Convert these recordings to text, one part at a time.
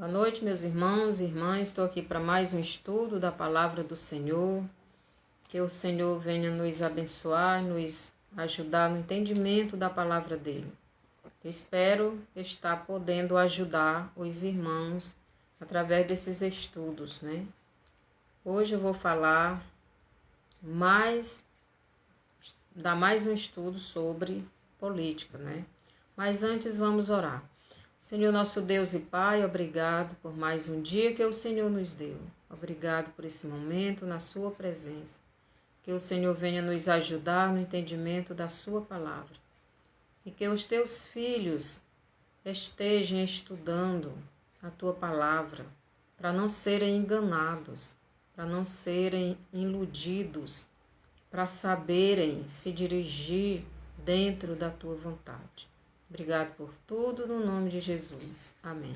Boa noite, meus irmãos e irmãs. Estou aqui para mais um estudo da Palavra do Senhor. Que o Senhor venha nos abençoar, nos ajudar no entendimento da Palavra dele. Eu espero estar podendo ajudar os irmãos através desses estudos, né? Hoje eu vou dar mais um estudo sobre política, né? Mas antes vamos orar. Senhor nosso Deus e Pai, obrigado por mais um dia que o Senhor nos deu. Obrigado por esse momento na sua presença. Que o Senhor venha nos ajudar no entendimento da sua palavra. E que os teus filhos estejam estudando a tua palavra para não serem enganados, para não serem iludidos, para saberem se dirigir dentro da tua vontade. Obrigado por tudo, no nome de Jesus. Amém.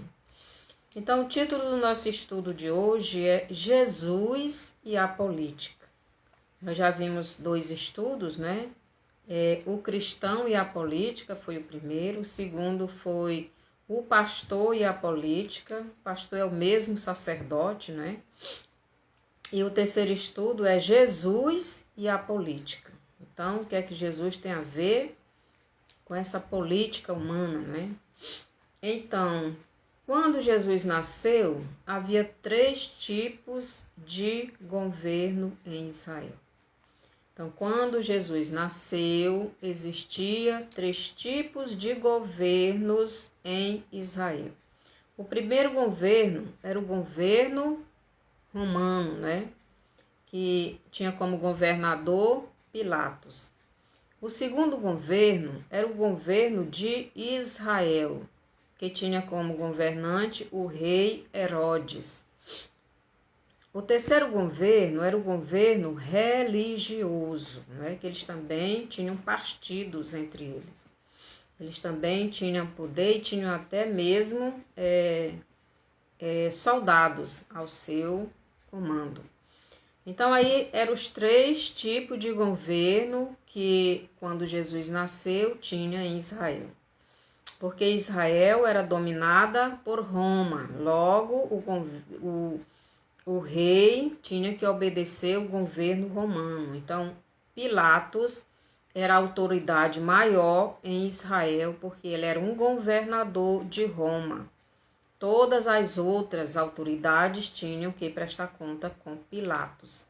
Então, o título do nosso estudo de hoje é Jesus e a Política. Nós já vimos 2 estudos, né? O cristão e a política foi o primeiro. O segundo foi o pastor e a política. O pastor é o mesmo sacerdote, né? E o terceiro estudo é Jesus e a política. Então, o que é que Jesus tem a ver com essa política humana, né? Então, quando Jesus nasceu, havia 3 tipos de governo em Israel. Então, quando Jesus nasceu, existia 3 tipos de governos em Israel. O primeiro governo era o governo romano, né? Que tinha como governador Pilatos. O segundo governo era o governo de Israel, que tinha como governante o rei Herodes. O terceiro governo era o governo religioso, né? Que eles também tinham partidos entre eles. Eles também tinham poder e tinham até mesmo soldados ao seu comando. Então, aí eram os 3 tipos de governo que, quando Jesus nasceu, tinha em Israel. Porque Israel era dominada por Roma. Logo, o rei tinha que obedecer o governo romano. Então, Pilatos era a autoridade maior em Israel, porque ele era um governador de Roma. Todas as outras autoridades tinham que prestar conta com Pilatos.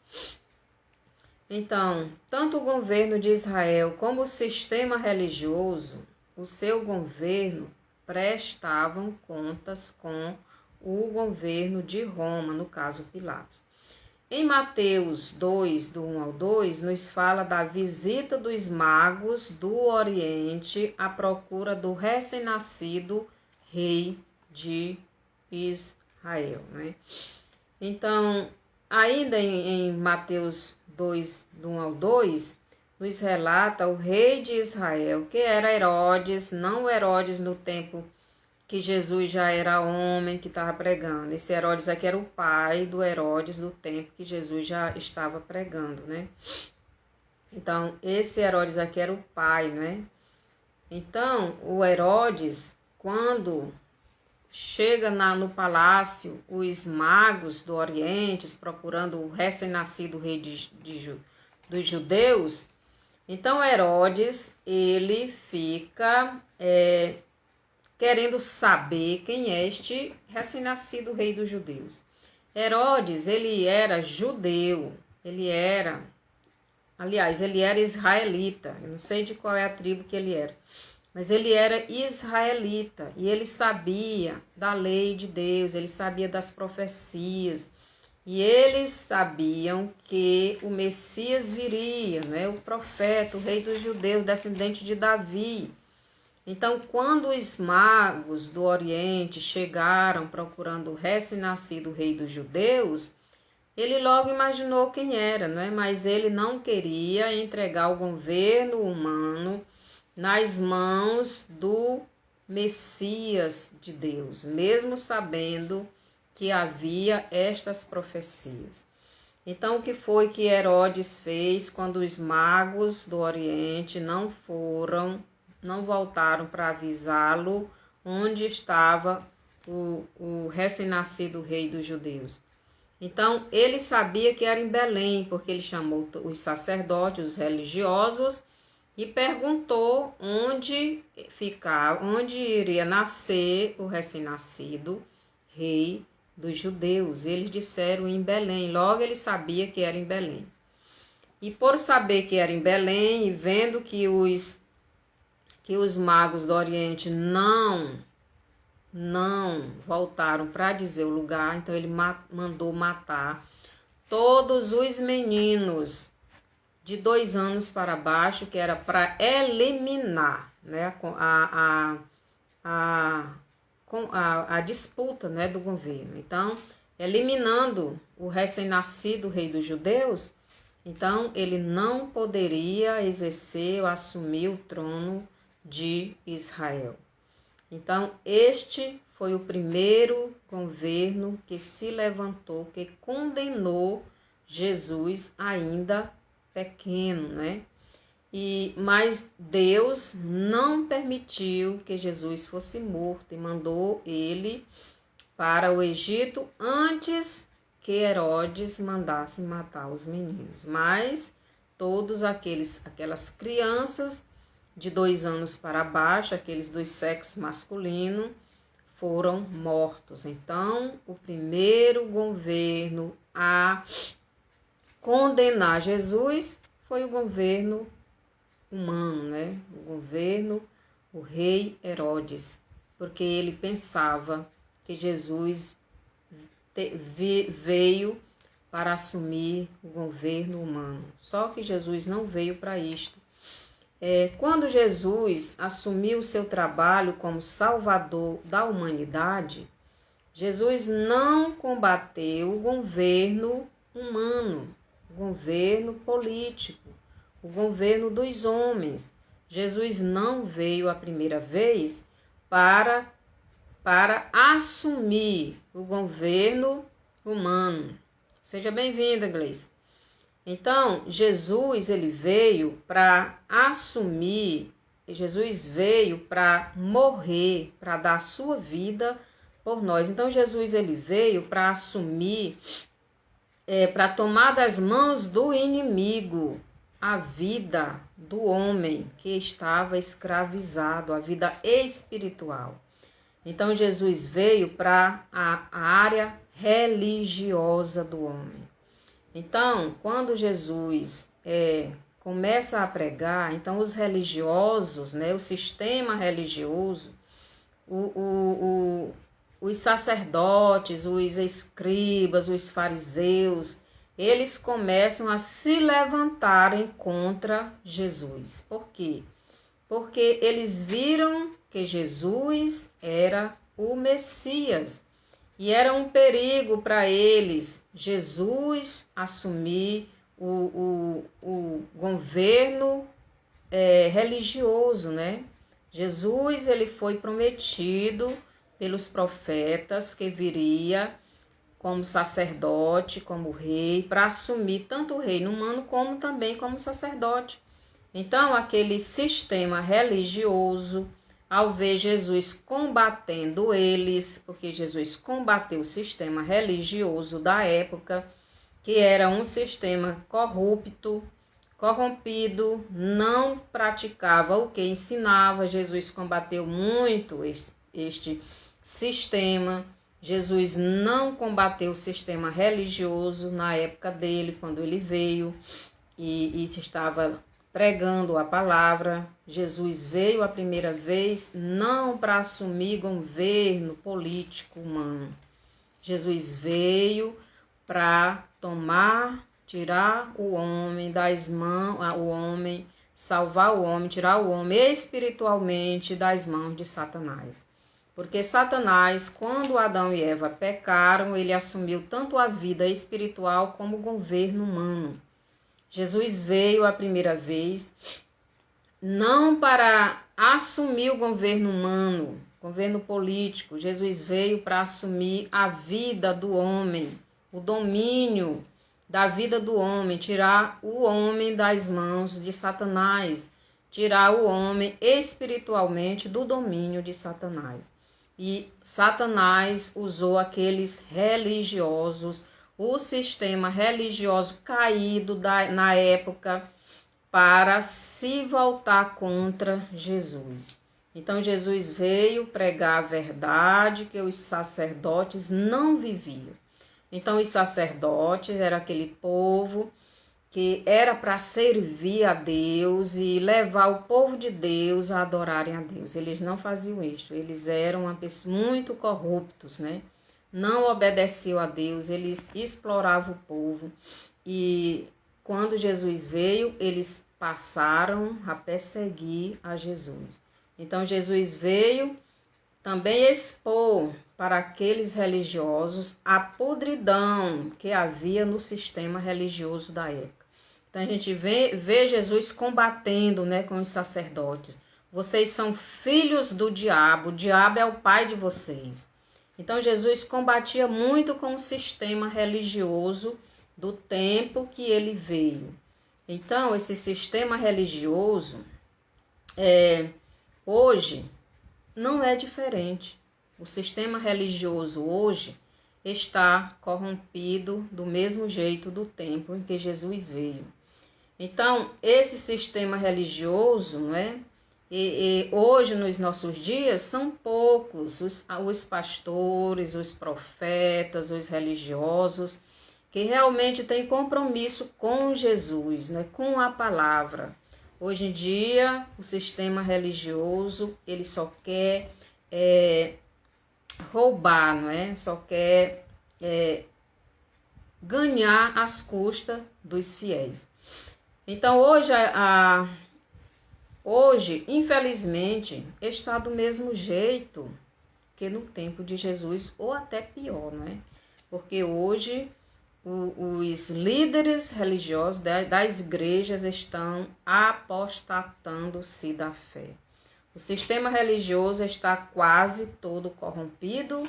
Então, tanto o governo de Israel como o sistema religioso, o seu governo prestavam contas com o governo de Roma, no caso Pilatos. Em Mateus 2, do 1 ao 2, nos fala da visita dos magos do Oriente à procura do recém-nascido rei de Israel, né? Então, ainda em Mateus 2, do 1 ao 2, nos relata o rei de Israel, que era Herodes, não Herodes no tempo que Jesus já era homem, que estava pregando. Esse Herodes aqui era o pai do Herodes do tempo que Jesus já estava pregando, né? Então, esse Herodes aqui era o pai, né? Então, o Herodes, quando chega no palácio os magos do Oriente procurando o recém-nascido rei dos judeus, então Herodes, ele fica querendo saber quem é este recém-nascido rei dos judeus. Herodes, ele era judeu, ele era israelita, eu não sei de qual é a tribo que ele era, mas ele era israelita e ele sabia da lei de Deus, ele sabia das profecias e eles sabiam que o Messias viria, né? O profeta, o rei dos judeus, descendente de Davi. Então, quando os magos do Oriente chegaram procurando o recém-nascido rei dos judeus, ele logo imaginou quem era, né? Mas ele não queria entregar o governo humano nas mãos do Messias de Deus, mesmo sabendo que havia estas profecias. Então, o que foi que Herodes fez quando os magos do Oriente não voltaram para avisá-lo onde estava o recém-nascido rei dos judeus. Então, ele sabia que era em Belém, porque ele chamou os sacerdotes, os religiosos, e perguntou onde iria nascer o recém-nascido rei dos judeus. Eles disseram em Belém, logo ele sabia que era em Belém. E por saber que era em Belém, e vendo que os magos do Oriente não voltaram para dizer o lugar, então ele mandou matar todos os meninos de 2 anos para baixo, que era para eliminar, né, a disputa, né, do governo. Então, eliminando o recém-nascido rei dos judeus, então ele não poderia exercer ou assumir o trono de Israel. Então, este foi o primeiro governo que se levantou, que condenou Jesus ainda pequeno, né? Mas Deus não permitiu que Jesus fosse morto e mandou ele para o Egito antes que Herodes mandasse matar os meninos. Mas todos aquelas crianças de 2 anos para baixo, aqueles do sexo masculino, foram mortos. Então, o primeiro governo a condenar Jesus foi o governo humano, né? O rei Herodes, porque ele pensava que Jesus veio para assumir o governo humano. Só que Jesus não veio para isto. Quando Jesus assumiu o seu trabalho como salvador da humanidade, Jesus não combateu o governo humano, o governo político, o governo dos homens. Jesus não veio a primeira vez para assumir o governo humano. Seja bem-vinda, Gleice. Então, Jesus ele veio para assumir, Jesus veio para morrer, para dar a sua vida por nós. Então, Jesus ele veio para assumir, para tomar das mãos do inimigo a vida do homem que estava escravizado, a vida espiritual. Então, Jesus veio para a área religiosa do homem. Então, quando Jesus começa a pregar, então os religiosos, né, o sistema religioso, os sacerdotes, os escribas, os fariseus, eles começam a se levantarem contra Jesus. Por quê? Porque eles viram que Jesus era o Messias. E era um perigo para eles, Jesus assumir o governo religioso, né? Jesus ele foi prometido pelos profetas que viria como sacerdote, como rei, para assumir tanto o reino humano como também como sacerdote. Então, aquele sistema religioso, ao ver Jesus combatendo eles, porque Jesus combateu o sistema religioso da época, que era um sistema corrompido, não praticava o que ensinava. Jesus combateu muito este sistema. Jesus não combateu o sistema religioso na época dele, quando ele veio e estava pregando a palavra. Jesus veio a primeira vez não para assumir governo político humano. Jesus veio para tirar o homem das mãos, salvar o homem, tirar o homem espiritualmente das mãos de Satanás. Porque Satanás, quando Adão e Eva pecaram, ele assumiu tanto a vida espiritual como o governo humano. Jesus veio a primeira vez não para assumir o governo humano, governo político. Jesus veio para assumir a vida do homem, o domínio da vida do homem, tirar o homem das mãos de Satanás, tirar o homem espiritualmente do domínio de Satanás. e Satanás usou aqueles religiosos, o sistema religioso caído na época, para se voltar contra Jesus. Então Jesus veio pregar a verdade que os sacerdotes não viviam. Então os sacerdotes era aquele povo que era para servir a Deus e levar o povo de Deus a adorarem a Deus. Eles não faziam isso, eles eram muito corruptos, né? Não obedeciam a Deus, eles exploravam o povo. E quando Jesus veio, eles passaram a perseguir a Jesus. Então Jesus veio também expor para aqueles religiosos a podridão que havia no sistema religioso da época. Então a gente vê Jesus combatendo, né, com os sacerdotes. Vocês são filhos do diabo, o diabo é o pai de vocês. Então Jesus combatia muito com o sistema religioso do tempo que ele veio. Então esse sistema religioso, hoje, não é diferente. O sistema religioso hoje está corrompido do mesmo jeito do tempo em que Jesus veio. Então, esse sistema religioso, né, hoje, nos nossos dias, são poucos os pastores, os profetas, os religiosos, que realmente têm compromisso com Jesus, né, com a palavra. Hoje em dia, o sistema religioso, ele só quer roubar, não é? Só quer ganhar às custas dos fiéis. Então, hoje, infelizmente, está do mesmo jeito que no tempo de Jesus, ou até pior, não é? Porque hoje os líderes religiosos das igrejas estão apostatando-se da fé. O sistema religioso está quase todo corrompido.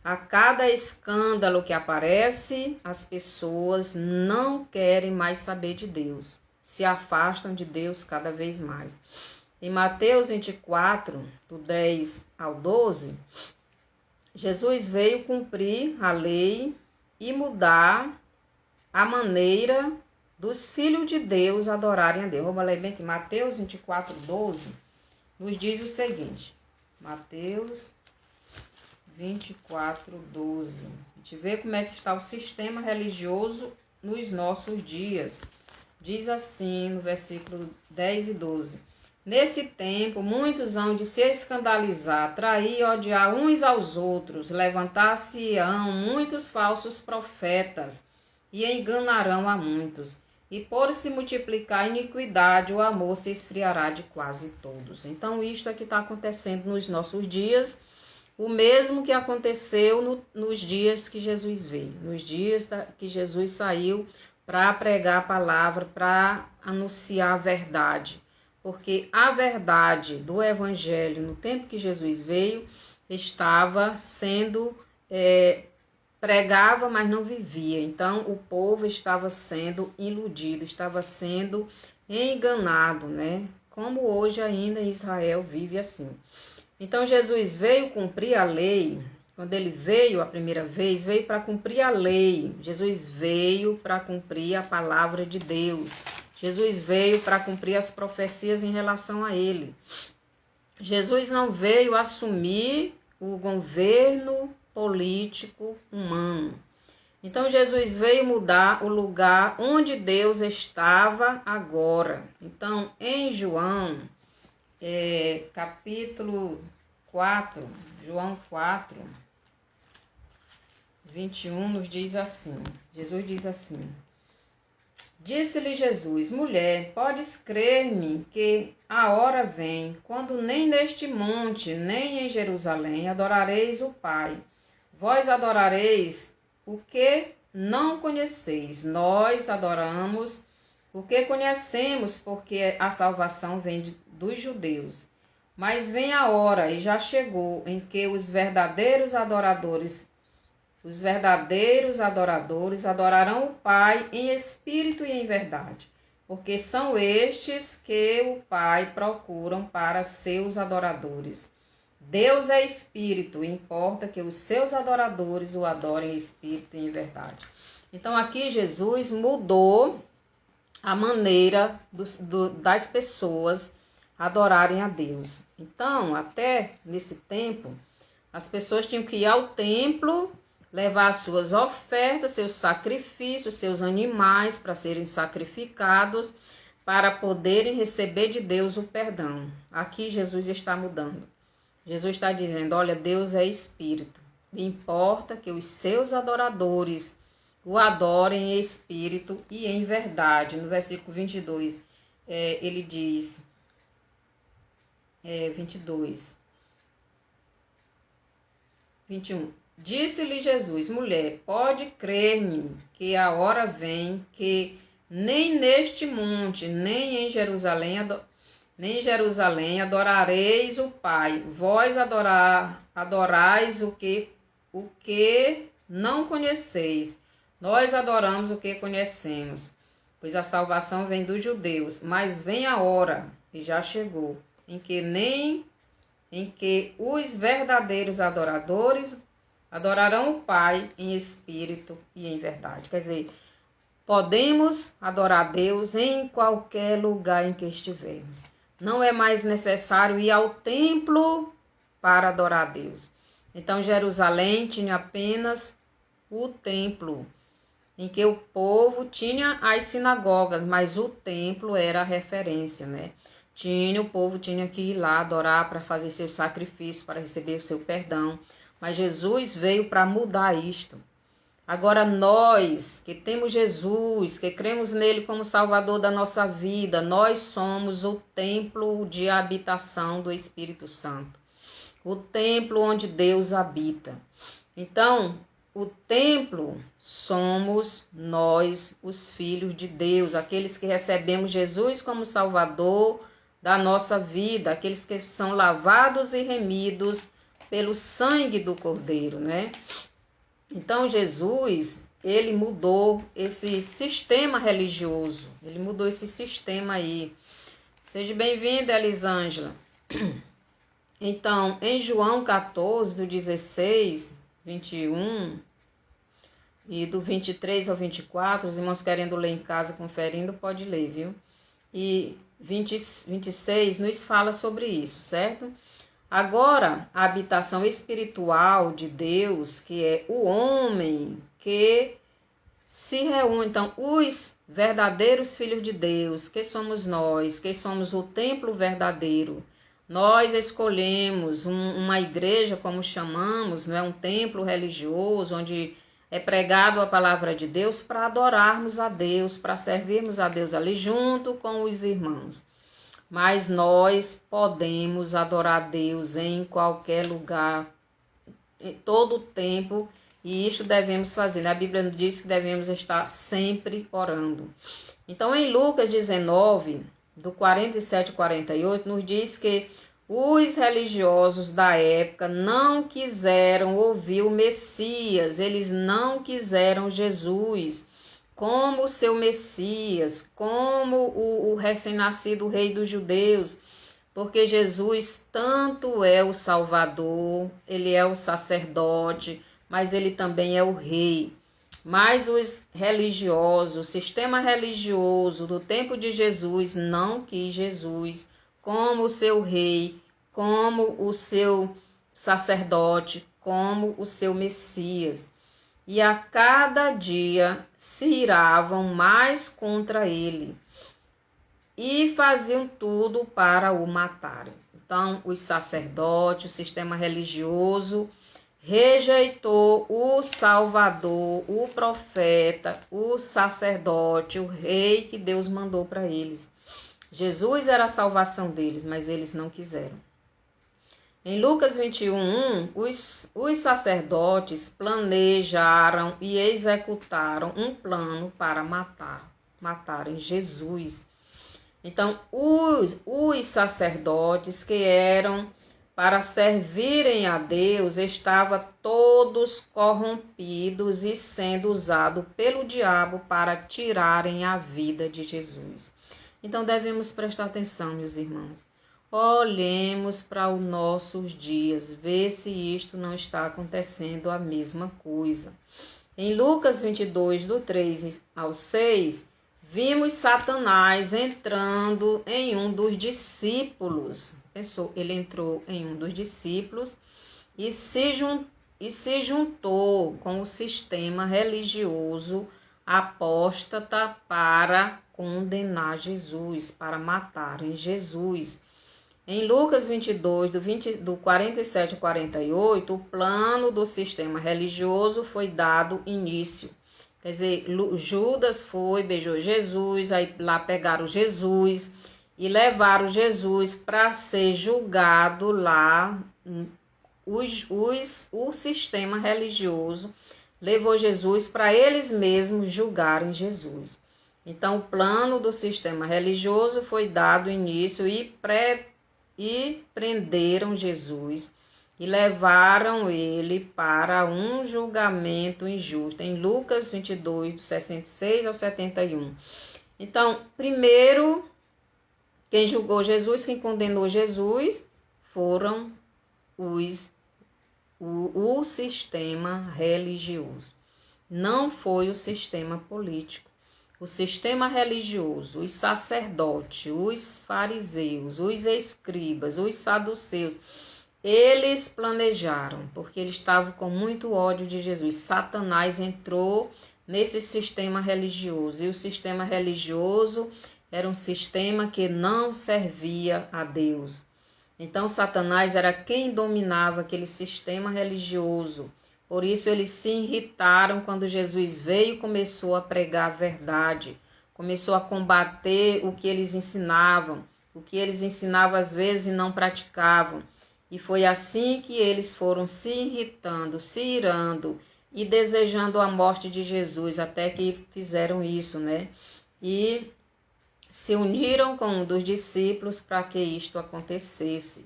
A cada escândalo que aparece, as pessoas não querem mais saber de Deus. Se afastam de Deus cada vez mais. Em Mateus 24, do 10 ao 12, Jesus veio cumprir a lei e mudar a maneira dos filhos de Deus adorarem a Deus. Vamos ler bem aqui, Mateus 24, 12, nos diz o seguinte. Mateus 24, 12. A gente vê como é que está o sistema religioso nos nossos dias. Diz assim no versículo 10 e 12. Nesse tempo, muitos hão de se escandalizar, trair e odiar uns aos outros, levantar-se-ão muitos falsos profetas e enganarão a muitos. E por se multiplicar a iniquidade, o amor se esfriará de quase todos. Então, isto é que está acontecendo nos nossos dias, o mesmo que aconteceu nos dias que Jesus veio, nos dias que Jesus saiu para pregar a palavra, para anunciar a verdade. Porque a verdade do evangelho, no tempo que Jesus veio, estava sendo pregava, mas não vivia. Então, o povo estava sendo iludido, estava sendo enganado, né? Como hoje ainda Israel vive assim. Então, Jesus veio cumprir a lei. Quando ele veio a primeira vez, veio para cumprir a lei. Jesus veio para cumprir a palavra de Deus. Jesus veio para cumprir as profecias em relação a ele. Jesus não veio assumir o governo político humano. Então Jesus veio mudar o lugar onde Deus estava agora. Então em João, capítulo 4, João 4, 21 nos diz assim, Jesus diz assim: Disse-lhe Jesus, mulher, podes crer-me que a hora vem, quando nem neste monte, nem em Jerusalém adorareis o Pai. Vós adorareis o que não conheceis. Nós adoramos o que conhecemos, porque a salvação vem dos judeus. Mas vem a hora, e já chegou, em que os verdadeiros adoradores adorarão o Pai em espírito e em verdade, porque são estes que o Pai procuram para seus adoradores. Deus é espírito, importa que os seus adoradores o adorem em espírito e em verdade. Então aqui Jesus mudou a maneira das pessoas adorarem a Deus. Então, até nesse tempo, as pessoas tinham que ir ao templo, levar as suas ofertas, seus sacrifícios, seus animais para serem sacrificados, para poderem receber de Deus o perdão. Aqui Jesus está mudando. Jesus está dizendo, olha, Deus é espírito. Me importa que os seus adoradores o adorem em espírito e em verdade. No versículo 22, ele diz, 22, 21. Disse-lhe Jesus, mulher, pode crer-me que a hora vem que nem neste monte, nem em Jerusalém adorareis o Pai. Vós adorais o que não conheceis. Nós adoramos o que conhecemos, pois a salvação vem dos judeus. Mas vem a hora, e já chegou, em que os verdadeiros adoradores adorarão o Pai em espírito e em verdade. Quer dizer, podemos adorar a Deus em qualquer lugar em que estivermos. Não é mais necessário ir ao templo para adorar a Deus. Então, Jerusalém tinha apenas o templo, em que o povo tinha as sinagogas, mas o templo era a referência, né? O povo tinha que ir lá adorar para fazer seus sacrifícios, para receber o seu perdão. Mas Jesus veio para mudar isto. Agora nós, que temos Jesus, que cremos nele como Salvador da nossa vida, nós somos o templo de habitação do Espírito Santo. O templo onde Deus habita. Então, o templo somos nós, os filhos de Deus, aqueles que recebemos Jesus como Salvador da nossa vida, aqueles que são lavados e remidos pelo sangue do Cordeiro, né? Então Jesus, ele mudou esse sistema religioso, ele mudou esse sistema aí. Seja bem-vinda, Elisângela. Então, em João 14, do 16, 21 e do 23 ao 24, os irmãos querendo ler em casa, conferindo, pode ler, viu? E 26 nos fala sobre isso, certo? Agora, a habitação espiritual de Deus, que é o homem que se reúne. Então, os verdadeiros filhos de Deus, que somos nós, que somos o templo verdadeiro. Nós escolhemos uma igreja, como chamamos, não é um templo religioso, onde é pregado a palavra de Deus para adorarmos a Deus, para servirmos a Deus ali junto com os irmãos. Mas nós podemos adorar a Deus em qualquer lugar, em todo o tempo, e isso devemos fazer. A Bíblia nos diz que devemos estar sempre orando. Então, em Lucas 19, do 47 ao 48, nos diz que os religiosos da época não quiseram ouvir o Messias, eles não quiseram Jesus como o seu Messias, como o recém-nascido rei dos judeus, porque Jesus tanto é o Salvador, ele é o sacerdote, mas ele também é o rei. Mas os religiosos, o sistema religioso do tempo de Jesus não quis Jesus como o seu rei, como o seu sacerdote, como o seu Messias. E a cada dia se iravam mais contra ele e faziam tudo para o matarem. Então, os sacerdotes, o sistema religioso, rejeitou o Salvador, o profeta, o sacerdote, o rei que Deus mandou para eles. Jesus era a salvação deles, mas eles não quiseram. Em Lucas 21, os sacerdotes planejaram e executaram um plano para matarem Jesus. Então, os sacerdotes que eram para servirem a Deus estavam todos corrompidos e sendo usados pelo diabo para tirarem a vida de Jesus. Então, devemos prestar atenção, meus irmãos. Olhemos para os nossos dias, vê se isto não está acontecendo a mesma coisa. Em Lucas 22, do 3 ao 6, vimos Satanás entrando em um dos discípulos. Ele entrou em um dos discípulos e se juntou com o sistema religioso apóstata para condenar Jesus, para matarem Jesus. Em Lucas 22, do 47 a 48, o plano do sistema religioso foi dado início. Quer dizer, Judas foi, beijou Jesus, aí lá pegaram Jesus e levaram Jesus para ser julgado lá. O sistema religioso levou Jesus para eles mesmos julgarem Jesus. Então, o plano do sistema religioso foi dado início e prenderam Jesus e levaram ele para um julgamento injusto. Em Lucas 22, do 66 ao 71. Então, primeiro, quem julgou Jesus, quem condenou Jesus, foram o sistema religioso. Não foi o sistema político. O sistema religioso, os sacerdotes, os fariseus, os escribas, os saduceus, eles planejaram, porque eles estavam com muito ódio de Jesus. Satanás entrou nesse sistema religioso, e o sistema religioso era um sistema que não servia a Deus. Então, Satanás era quem dominava aquele sistema religioso. Por isso, eles se irritaram quando Jesus veio e começou a pregar a verdade. Começou a combater o que eles ensinavam. O que eles ensinavam às vezes e não praticavam. E foi assim que eles foram se irritando, se irando e desejando a morte de Jesus, até que fizeram isso, né? E se uniram com um dos discípulos para que isto acontecesse.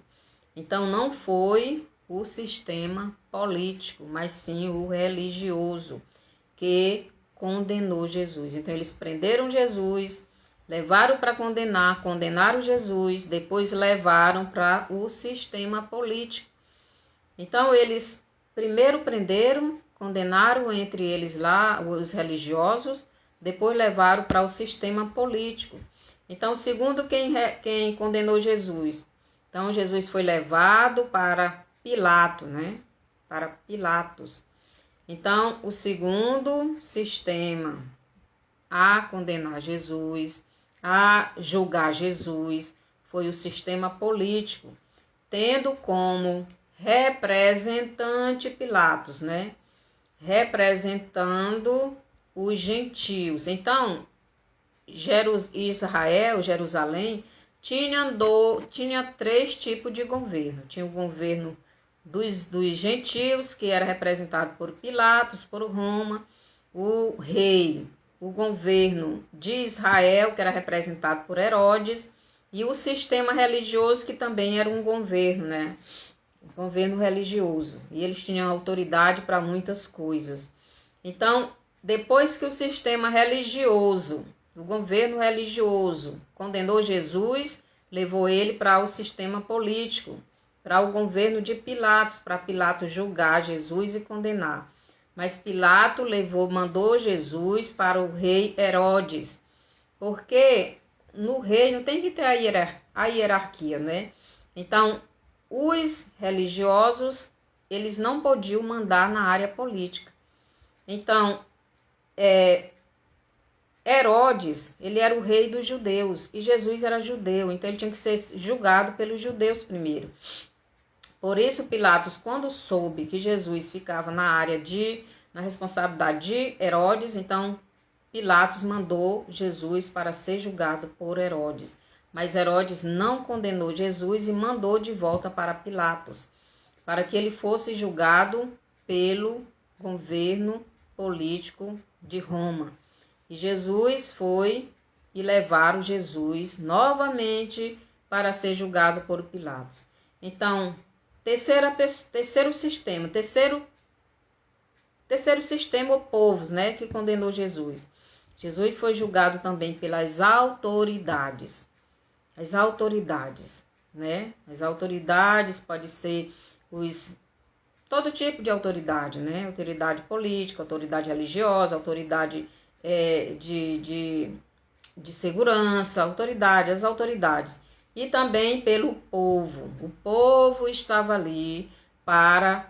Então, não foi o sistema político, mas sim o religioso que condenou Jesus. Então, eles prenderam Jesus, levaram para condenar, condenaram Jesus, depois levaram para o sistema político. Então, eles primeiro prenderam, condenaram entre eles lá os religiosos, depois levaram para o sistema político. Então, segundo quem condenou Jesus. Então, Jesus foi levado para Pilato, né? Para Pilatos. Então, o segundo sistema a condenar Jesus, a julgar Jesus, foi o sistema político, tendo como representante Pilatos, né? Representando os gentios. Então, Jerusalém, tinha três tipos de governo. Tinha o governo dos gentios, que era representado por Pilatos, por Roma, o rei, o governo de Israel, que era representado por Herodes, e o sistema religioso, que também era um governo, né? Um governo religioso. E eles tinham autoridade para muitas coisas. Então, depois que o sistema religioso, o governo religioso, condenou Jesus, levou ele para o sistema político, para o governo de Pilatos, para Pilatos julgar Jesus e condenar. Mas Pilato mandou Jesus para o rei Herodes, porque no reino tem que ter a hierarquia, né? Então, os religiosos, eles não podiam mandar na área política. Então, Herodes, ele era o rei dos judeus, e Jesus era judeu, então ele tinha que ser julgado pelos judeus primeiro. Por isso, Pilatos, quando soube que Jesus ficava na responsabilidade de Herodes, então Pilatos mandou Jesus para ser julgado por Herodes. Mas Herodes não condenou Jesus e mandou de volta para Pilatos, para que ele fosse julgado pelo governo político de Roma. E Jesus foi e levaram Jesus novamente para ser julgado por Pilatos. Então, terceiro sistema, o povo, né, que condenou Jesus. Jesus foi julgado também pelas autoridades. As autoridades, né? As autoridades pode ser todo tipo de autoridade, né? Autoridade política, autoridade religiosa, autoridade de segurança, as autoridades. E também pelo povo. O povo estava ali para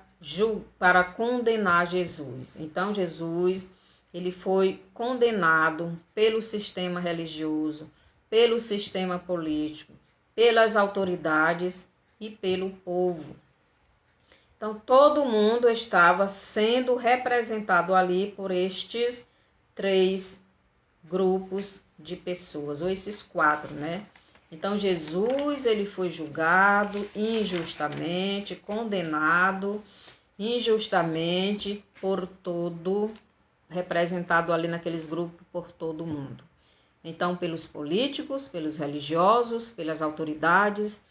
condenar Jesus. Então, Jesus, ele foi condenado pelo sistema religioso, pelo sistema político, pelas autoridades e pelo povo. Então, todo mundo estava sendo representado ali por estes 3 grupos de pessoas, ou esses 4, né? Então, Jesus, ele foi julgado injustamente, condenado injustamente por todo, representado ali naqueles grupos por todo mundo. Então, pelos políticos, pelos religiosos, pelas autoridades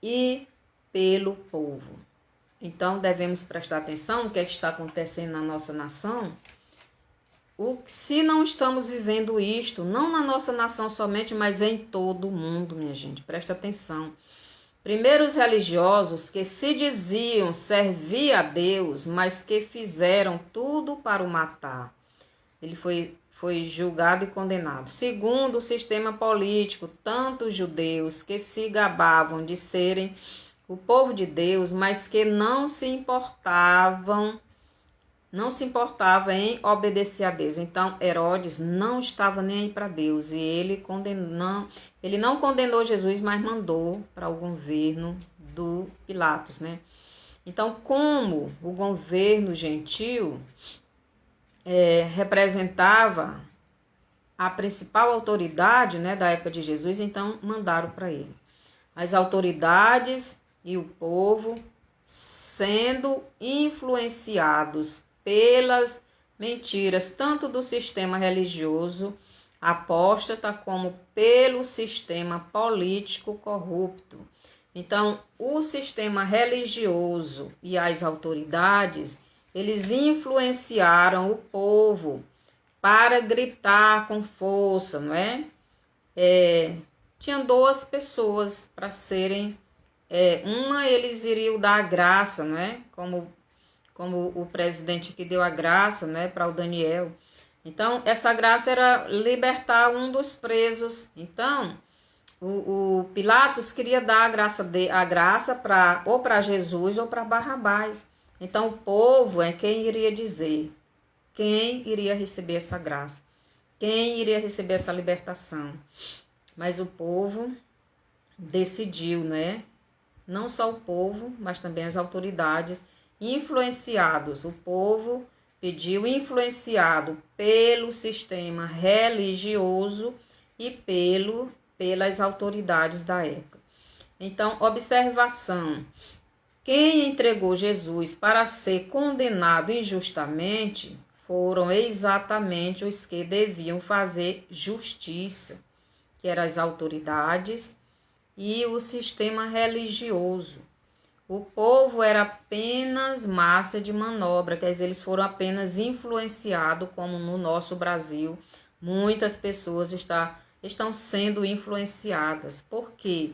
e pelo povo. Então, devemos prestar atenção no que está acontecendo na nossa nação. Se não estamos vivendo isto, não na nossa nação somente, mas em todo o mundo, minha gente, presta atenção. Primeiro os religiosos que se diziam servir a Deus, mas que fizeram tudo para o matar. Ele foi julgado e condenado. Segundo o sistema político, tanto os judeus que se gabavam de serem o povo de Deus, mas que não se importava em obedecer a Deus. Então, Herodes não estava nem aí para Deus e ele não condenou Jesus, mas mandou para o governo do Pilatos, né? Então, como o governo gentil representava a principal autoridade, né, da época de Jesus, então mandaram para ele. As autoridades e o povo sendo influenciados pelas mentiras, tanto do sistema religioso apóstata, como pelo sistema político corrupto. Então, o sistema religioso e as autoridades, eles influenciaram o povo para gritar com força, não é? Tinham 2 pessoas para serem... uma eles iriam dar a graça, não é? Como o presidente que deu a graça, né, para o Daniel. Então, essa graça era libertar um dos presos. Então, o Pilatos queria dar a graça ou para Jesus ou para Barrabás. Então, o povo é quem iria dizer, quem iria receber essa graça, quem iria receber essa libertação. Mas o povo decidiu, né? Não só o povo, mas também as autoridades influenciados. O povo pediu, influenciado pelo sistema religioso e pelas autoridades da época. Então, observação. Quem entregou Jesus para ser condenado injustamente foram exatamente os que deviam fazer justiça, que eram as autoridades e o sistema religioso. O povo era apenas massa de manobra, quer dizer, eles foram apenas influenciados, como no nosso Brasil. Muitas pessoas estão sendo influenciadas. Por quê?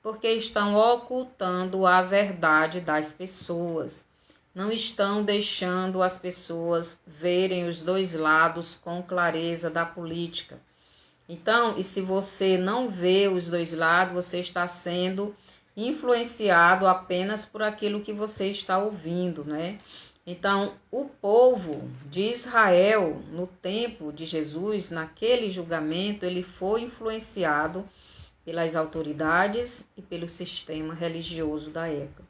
Porque estão ocultando a verdade das pessoas. Não estão deixando as pessoas verem os 2 lados com clareza da política. Então, e se você não vê os 2 lados, você está sendo influenciado apenas por aquilo que você está ouvindo, né? Então, o povo de Israel, no tempo de Jesus, naquele julgamento, ele foi influenciado pelas autoridades e pelo sistema religioso da época.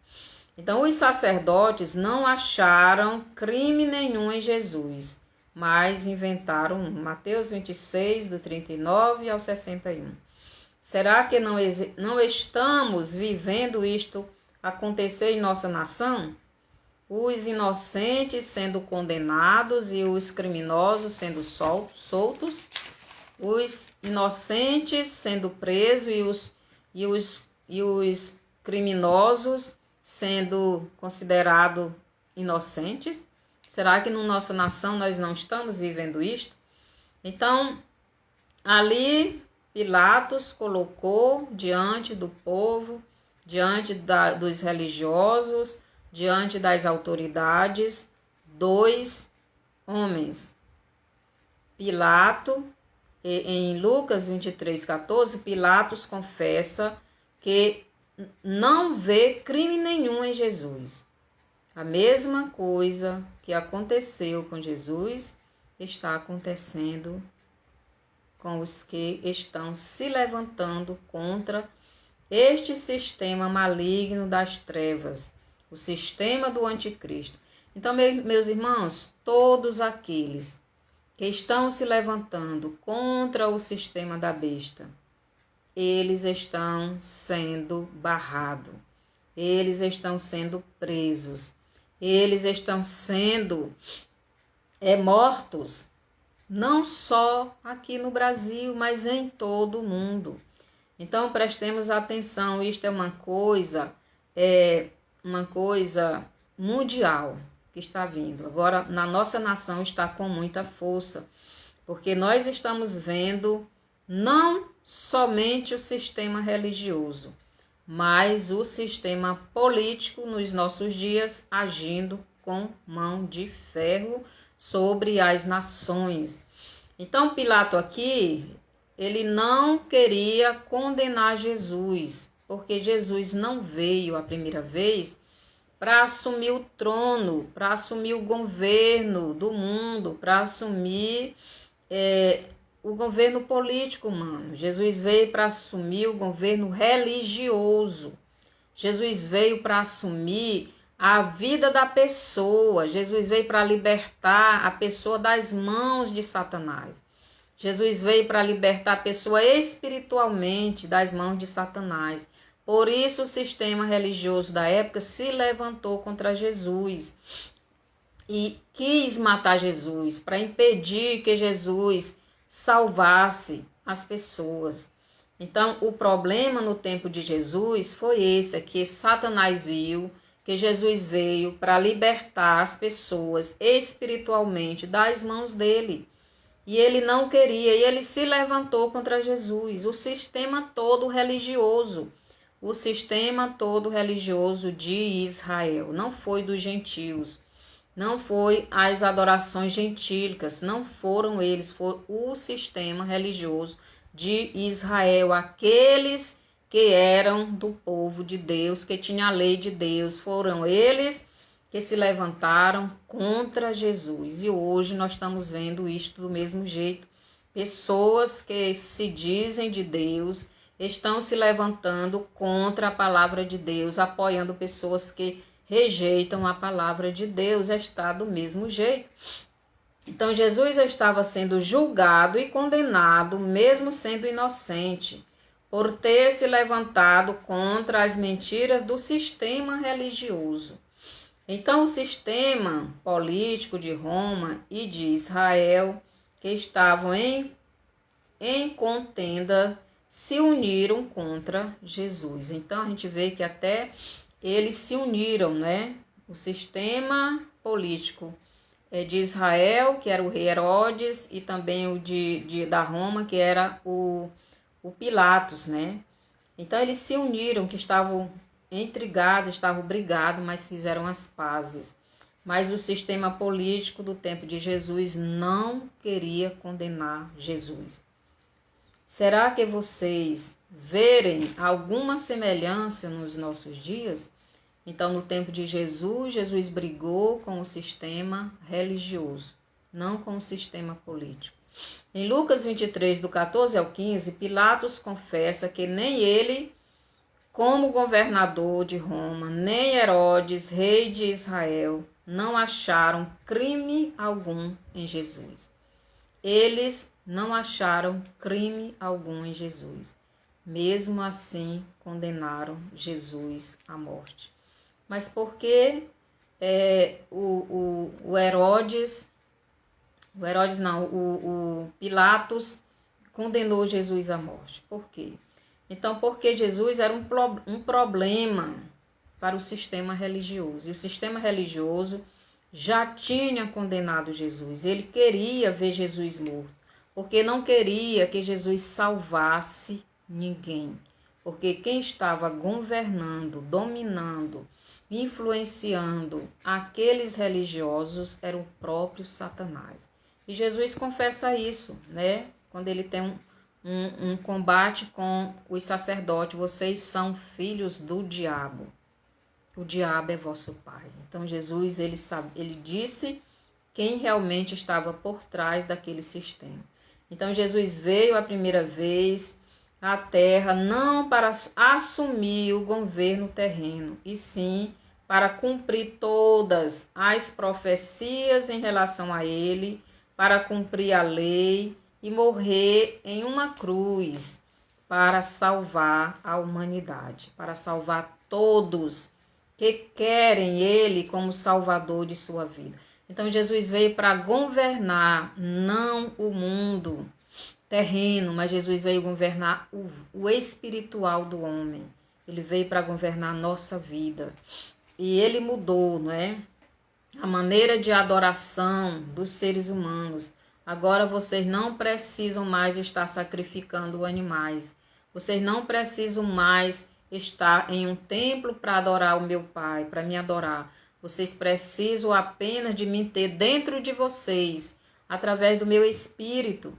Então, os sacerdotes não acharam crime nenhum em Jesus, mas inventaram Mateus 26, do 39 ao 61. Será que não estamos vivendo isto acontecer em nossa nação? Os inocentes sendo condenados e os criminosos sendo soltos, os inocentes sendo presos e os criminosos sendo considerados inocentes? Será que na nossa nação nós não estamos vivendo isto? Então, ali Pilatos colocou diante do povo diante dos religiosos, diante das autoridades, 2 homens. Pilato, em Lucas 23:14, Pilatos confessa que não vê crime nenhum em Jesus. A mesma coisa que aconteceu com Jesus está acontecendo com os que estão se levantando contra este sistema maligno das trevas, o sistema do anticristo. Então, meus irmãos, todos aqueles que estão se levantando contra o sistema da besta, eles estão sendo barrados, eles estão sendo presos, eles estão sendo mortos, não só aqui no Brasil, mas em todo o mundo. Então, prestemos atenção, isto é uma coisa mundial que está vindo. Agora, na nossa nação está com muita força, porque nós estamos vendo não somente o sistema religioso, mas o sistema político nos nossos dias agindo com mão de ferro sobre as nações. Então, Pilato aqui, ele não queria condenar Jesus, porque Jesus não veio a primeira vez para assumir o trono, para assumir o governo do mundo, para assumir o governo político humano. Jesus veio para assumir o governo religioso. Jesus veio para assumir a vida da pessoa. Jesus veio para libertar a pessoa das mãos de Satanás. Jesus veio para libertar a pessoa espiritualmente das mãos de Satanás. Por isso o sistema religioso da época se levantou contra Jesus e quis matar Jesus para impedir que Jesus salvasse as pessoas. Então, o problema no tempo de Jesus foi esse, que Satanás viu que Jesus veio para libertar as pessoas espiritualmente das mãos dele. E ele não queria, e ele se levantou contra Jesus, o sistema todo religioso de Israel, não foi dos gentios, não foi as adorações gentílicas, não foram eles, foi o sistema religioso de Israel, aqueles que eram do povo de Deus, que tinha a lei de Deus, foram eles que se levantaram contra Jesus. E hoje nós estamos vendo isto do mesmo jeito. Pessoas que se dizem de Deus estão se levantando contra a palavra de Deus, apoiando pessoas que rejeitam a palavra de Deus. Está do mesmo jeito. Então Jesus estava sendo julgado e condenado, mesmo sendo inocente, por ter se levantado contra as mentiras do sistema religioso. Então, o sistema político de Roma e de Israel, que estavam em contenda, se uniram contra Jesus. Então, a gente vê que até eles se uniram, né? O sistema político de Israel, que era o rei Herodes, e também o da Roma, que era o Pilatos, né? Então, eles se uniram, que estavam intrigados, estavam brigados, mas fizeram as pazes. Mas o sistema político do tempo de Jesus não queria condenar Jesus. Será que vocês verem alguma semelhança nos nossos dias? Então, no tempo de Jesus, Jesus brigou com o sistema religioso, não com o sistema político. Em Lucas 23, do 14 ao 15, Pilatos confessa que nem ele, como governador de Roma, nem Herodes, rei de Israel, não acharam crime algum em Jesus. Eles não acharam crime algum em Jesus. Mesmo assim, condenaram Jesus à morte. Mas por que o Pilatos condenou Jesus à morte? Por quê? Então, porque Jesus era um problema para o sistema religioso. E o sistema religioso já tinha condenado Jesus. Ele queria ver Jesus morto, porque não queria que Jesus salvasse ninguém. porque quem estava governando, dominando, influenciando aqueles religiosos era o próprio Satanás. E Jesus confessa isso, né? Quando ele tem um combate com os sacerdotes. Vocês são filhos do diabo. O diabo é vosso pai. Então Jesus, ele disse quem realmente estava por trás daquele sistema. Então Jesus veio a primeira vez à terra não para assumir o governo terreno, e sim para cumprir todas as profecias em relação a ele, para cumprir a lei e morrer em uma cruz para salvar a humanidade, para salvar todos que querem ele como salvador de sua vida. Então Jesus veio para governar não o mundo terreno, mas Jesus veio governar o espiritual do homem. Ele veio para governar a nossa vida. E ele mudou, não é? A maneira de adoração dos seres humanos. Agora vocês não precisam mais estar sacrificando animais. Vocês não precisam mais estar em um templo para adorar o meu Pai, para me adorar. Vocês precisam apenas de me ter dentro de vocês, através do meu Espírito,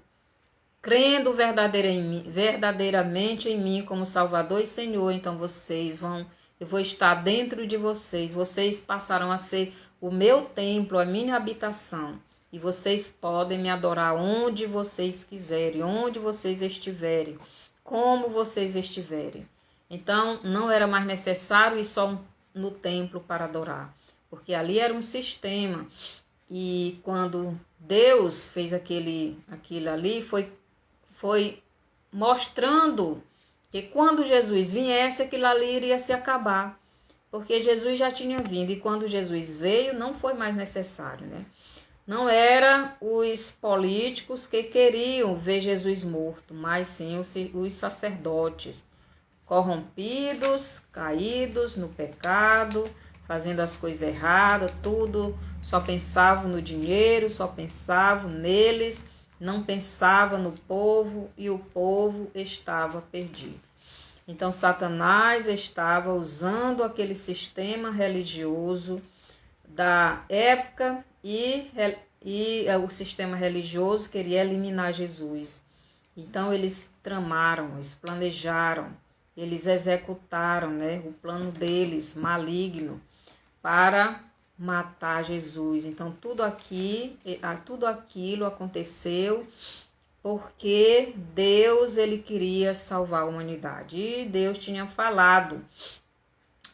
crendo verdadeiramente em mim como Salvador e Senhor. Então eu vou estar dentro de vocês. Vocês passarão a ser o meu templo, a minha habitação. E vocês podem me adorar onde vocês quiserem, onde vocês estiverem, como vocês estiverem. Então, não era mais necessário ir só no templo para adorar, porque ali era um sistema. E quando Deus fez aquilo ali, foi mostrando que quando Jesus viesse, aquilo ali iria se acabar, porque Jesus já tinha vindo, e quando Jesus veio, não foi mais necessário, né? Não eram os políticos que queriam ver Jesus morto, mas sim os sacerdotes, corrompidos, caídos no pecado, fazendo as coisas erradas, tudo, só pensavam no dinheiro, só pensavam neles, não pensavam no povo, e o povo estava perdido. Então Satanás estava usando aquele sistema religioso da época, e o sistema religioso queria eliminar Jesus. Então eles tramaram, eles planejaram, eles executaram, né, o plano deles maligno para matar Jesus. Então tudo aquilo aconteceu porque Deus, ele queria salvar a humanidade. E Deus tinha falado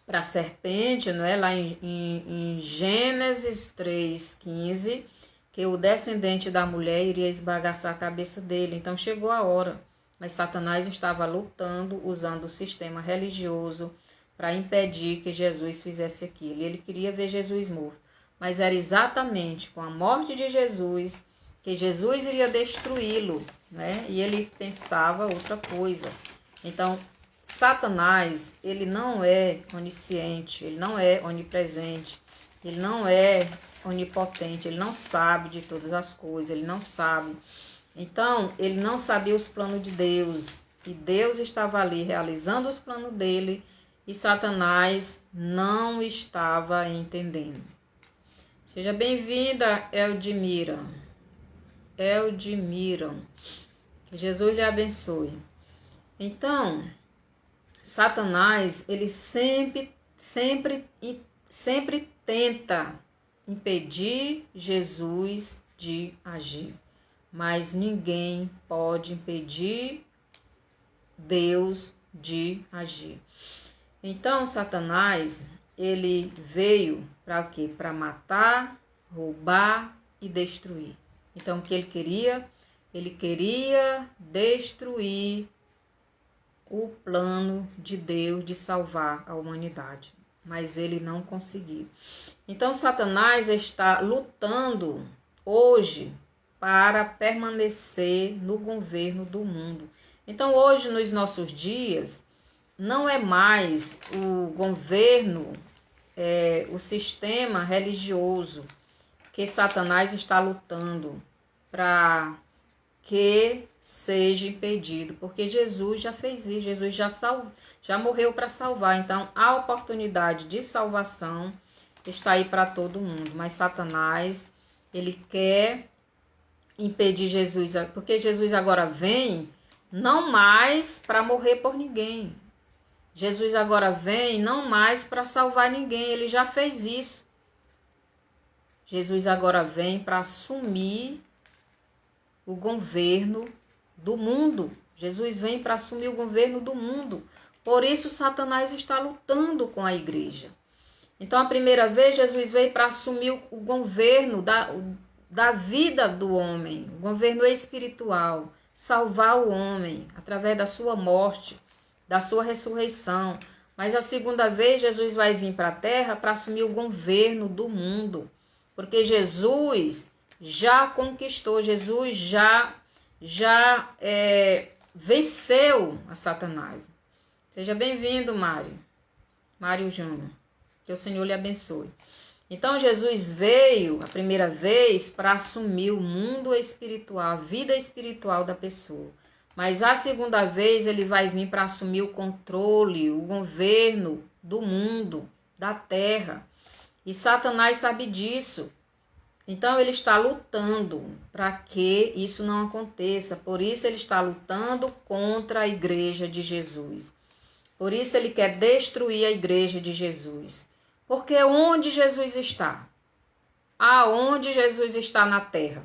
para a serpente, não é, lá em Gênesis 3:15, que o descendente da mulher iria esbagaçar a cabeça dele. Então chegou a hora, mas Satanás estava lutando, usando o sistema religioso para impedir que Jesus fizesse aquilo. Ele queria ver Jesus morto, mas era exatamente com a morte de Jesus que Jesus iria destruí-lo, né? E ele pensava outra coisa. Então, Satanás, ele não é onisciente, ele não é onipresente, ele não é onipotente, ele não sabe de todas as coisas, ele não sabe. Então, ele não sabia os planos de Deus, e Deus estava ali realizando os planos dele, e Satanás não estava entendendo. Seja bem-vinda, Eldmira. Que Jesus lhe abençoe. Então, Satanás, ele sempre tenta impedir Jesus de agir, mas ninguém pode impedir Deus de agir. Então, Satanás, ele veio para quê? Para matar, roubar e destruir. Então, o que ele queria? Ele queria destruir o plano de Deus de salvar a humanidade, mas ele não conseguiu. Então, Satanás está lutando hoje para permanecer no governo do mundo. Então, hoje, nos nossos dias, não é mais o governo, o sistema religioso que Satanás está lutando para que seja impedido, porque Jesus já fez isso, Jesus já morreu para salvar. Então, a oportunidade de salvação está aí para todo mundo. Mas Satanás, ele quer impedir Jesus, porque Jesus agora vem não mais para morrer por ninguém. Jesus agora vem não mais para salvar ninguém, ele já fez isso. Jesus agora vem para assumir o governo do mundo. Jesus vem para assumir o governo do mundo. Por isso Satanás está lutando com a igreja. Então, a primeira vez, Jesus veio para assumir o governo da vida do homem, o governo espiritual, salvar o homem através da sua morte, da sua ressurreição. Mas a segunda vez, Jesus vai vir para a terra para assumir o governo do mundo, porque Jesus já conquistou, Jesus já venceu a Satanás. Seja bem-vindo, Mário Júnior. Que o Senhor lhe abençoe. Então, Jesus veio a primeira vez para assumir o mundo espiritual, a vida espiritual da pessoa. Mas a segunda vez ele vai vir para assumir o controle, o governo do mundo, da terra. E Satanás sabe disso. Então, ele está lutando para que isso não aconteça. Por isso, ele está lutando contra a igreja de Jesus. Por isso, ele quer destruir a igreja de Jesus. Porque onde Jesus está? Aonde Jesus está na terra?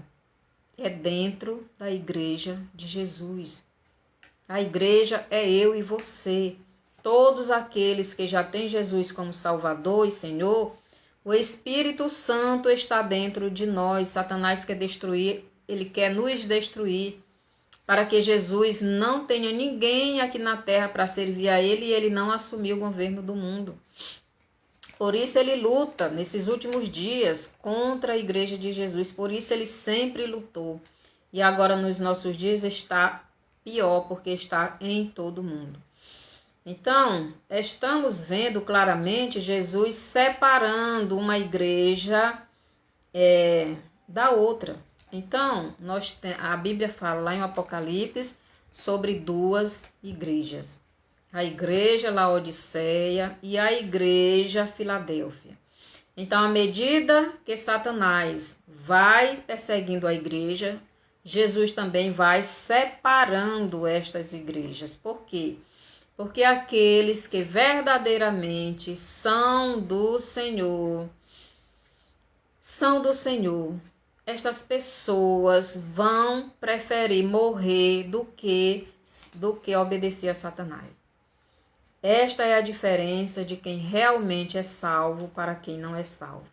É dentro da igreja de Jesus. A igreja é eu e você. Todos aqueles que já têm Jesus como Salvador e Senhor, o Espírito Santo está dentro de nós. Satanás quer destruir, ele quer nos destruir, para que Jesus não tenha ninguém aqui na terra para servir a ele e ele não assumir o governo do mundo. Por isso ele luta nesses últimos dias contra a igreja de Jesus. Por isso ele sempre lutou. E agora nos nossos dias está pior, porque está em todo mundo. Então, estamos vendo claramente Jesus separando uma igreja da outra. Então, a Bíblia fala lá em Apocalipse sobre duas igrejas. A igreja Laodiceia e a igreja Filadélfia. Então, à medida que Satanás vai perseguindo a igreja, Jesus também vai separando estas igrejas. Por quê? Porque aqueles que verdadeiramente são do Senhor, estas pessoas vão preferir morrer do que obedecer a Satanás. Esta é a diferença de quem realmente é salvo para quem não é salvo.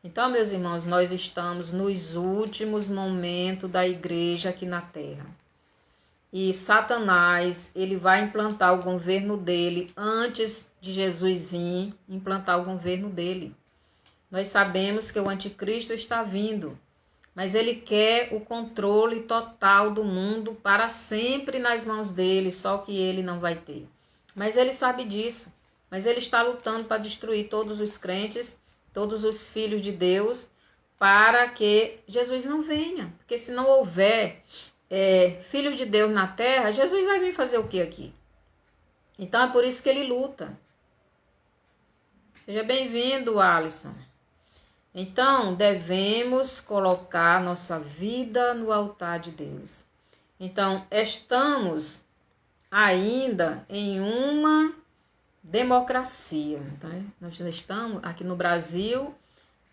Então, meus irmãos, nós estamos nos últimos momentos da igreja aqui na terra. E Satanás, ele vai implantar o governo dele antes de Jesus vir implantar o governo dele. Nós sabemos que o anticristo está vindo, mas ele quer o controle total do mundo para sempre nas mãos dele, só que ele não vai ter. Mas ele sabe disso, mas ele está lutando para destruir todos os crentes, todos os filhos de Deus, para que Jesus não venha. Porque se não houver filhos de Deus na terra, Jesus vai vir fazer o que aqui? Então é por isso que ele luta. Seja bem-vindo, Alisson. Então, devemos colocar nossa vida no altar de Deus. Então, estamos ainda em uma democracia. Tá? Nós estamos aqui no Brasil,